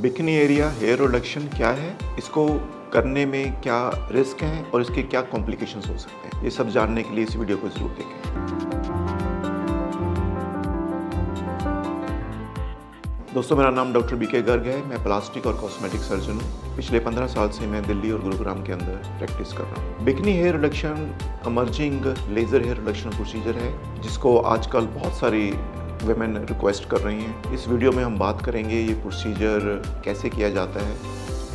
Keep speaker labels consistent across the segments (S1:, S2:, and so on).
S1: Bikini area hair reduction क्या है, इसको करने में क्या रिस्क हैं और इसके क्या कॉम्प्लिकेशंस हो सकते हैं, ये सब जानने के लिए इस वीडियो को ज़रूर देखें। दोस्तों, मेरा नाम डॉक्टर बीके गर्ग है। मैं प्लास्टिक और कॉस्मेटिक सर्जन हूँ। पिछले 15 साल से मैं दिल्ली और गुरुग्राम के अंदर प्रैक्टिस कर रहा हूँ। Bikini hair reduction emerging laser hair reduction procedure है, जिसको आजकल बहुत सारी वुमेन रिक्वेस्ट कर रही हैं। इस वीडियो में हम बात करेंगे ये प्रोसीजर कैसे किया जाता है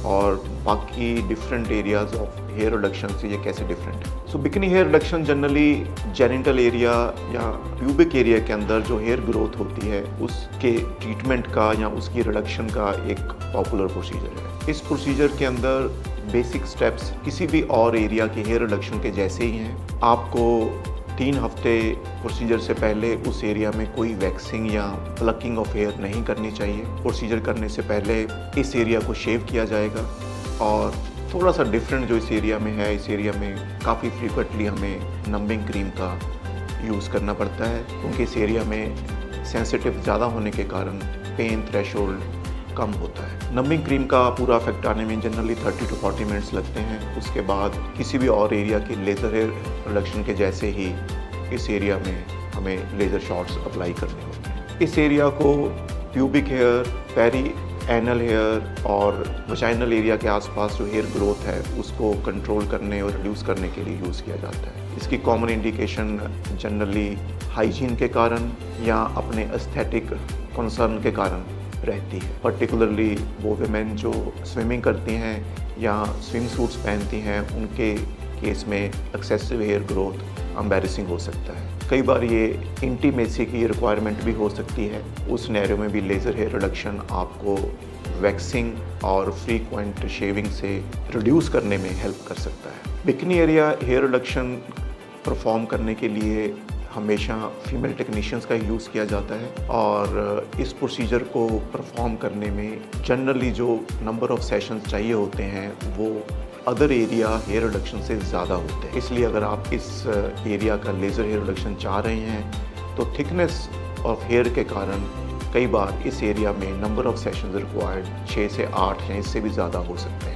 S1: और बाकी different areas of hair reduction से ये कैसे डिफरेंट है। So bikini hair reduction generally genital area या प्यूबिक एरिया के अंदर जो हेयर ग्रोथ होती है उसके ट्रीटमेंट का या उसकी रिडक्शन का एक पॉपुलर प्रोसीजर है। इस प्रोसीजर के अंदर बेसिक स्टेप्स किसी भी और एरिया के हेयर रिडक्शन के जैसे ही हैं। आपको 3 हफ्ते प्रोसीजर से पहले उस एरिया में कोई वैक्सिंग या प्लकिंग ऑफ हेयर नहीं करनी चाहिए। प्रोसीजर करने से पहले इस एरिया को शेव किया जाएगा और थोड़ा सा डिफरेंट जो इस एरिया में है, इस एरिया में काफ़ी फ्रीक्वेंटली हमें नंबिंग क्रीम का यूज़ करना पड़ता है, क्योंकि इस एरिया में सेंसिटिव ज़्यादा होने के कारण पेन थ्रेशोल्ड कम होता है। नंबिंग क्रीम का पूरा इफेक्ट आने में जनरली 30 to 40 मिनट्स लगते हैं। उसके बाद किसी भी और एरिया की लेज़र हेयर रिडक्शन के जैसे ही इस एरिया में हमें लेज़र शॉट्स अप्लाई करने होते हैं। इस एरिया को pubic hair, perianal hair और वजाइनल एरिया के आसपास जो हेयर ग्रोथ है उसको कंट्रोल करने और रिड्यूस करने के लिए यूज़ किया जाता है। इसकी कॉमन इंडिकेशन जनरली हाइजीन के कारण या अपने एस्थेटिक कंसर्न के कारण रहती है। पर्टिकुलरली वो विमेन जो स्विमिंग करती हैं या स्विम सूट्स पहनती हैं, उनके केस में एक्सेसिव हेयर ग्रोथ एम्बैरेसिंग हो सकता है। कई बार ये इंटीमेसी की रिक्वायरमेंट भी हो सकती है। उस सिनेरियो में भी लेज़र हेयर रिडक्शन आपको वैक्सिंग और फ्रीक्वेंट शेविंग से रिड्यूस करने में हेल्प कर सकता है। Bikini area hair reduction perform करने के लिए हमेशा फीमेल टेक्नीशियंस का यूज़ किया जाता है और इस प्रोसीजर को परफॉर्म करने में जनरली जो नंबर ऑफ सेशंस चाहिए होते हैं वो अदर एरिया हेयर रिडक्शन से ज़्यादा होते हैं। इसलिए अगर आप इस एरिया का लेज़र हेयर रिडक्शन चाह रहे हैं तो थिकनेस ऑफ हेयर के कारण कई बार इस एरिया में नंबर ऑफ सेशंस रिक्वायर्ड 6 से 8 या इससे भी ज़्यादा हो सकते हैं।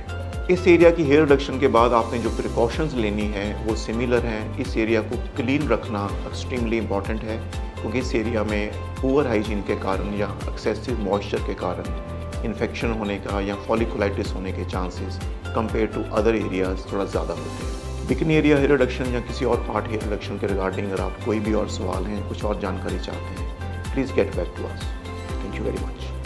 S1: इस एरिया की हेयर रिडक्शन के बाद आपने जो प्रिकॉशंस लेनी है वो सिमिलर हैं। इस एरिया को क्लीन रखना एक्सट्रीमली इम्पॉर्टेंट है, क्योंकि इस एरिया में पुअर हाइजीन के कारण या एक्सेसिव मॉइस्चर के कारण इन्फेक्शन होने का या फॉलिकुलाइटिस होने के chances compare to other areas थोड़ा ज़्यादा होते हैं। बिकिनी एरिया हेयर रिडक्शन या किसी और पार्ट हेयर रिडक्शन के रिगार्डिंग अगर आप कोई भी और सवाल हैं, कुछ और जानकारी चाहते हैं, please get back to us. Thank you very much.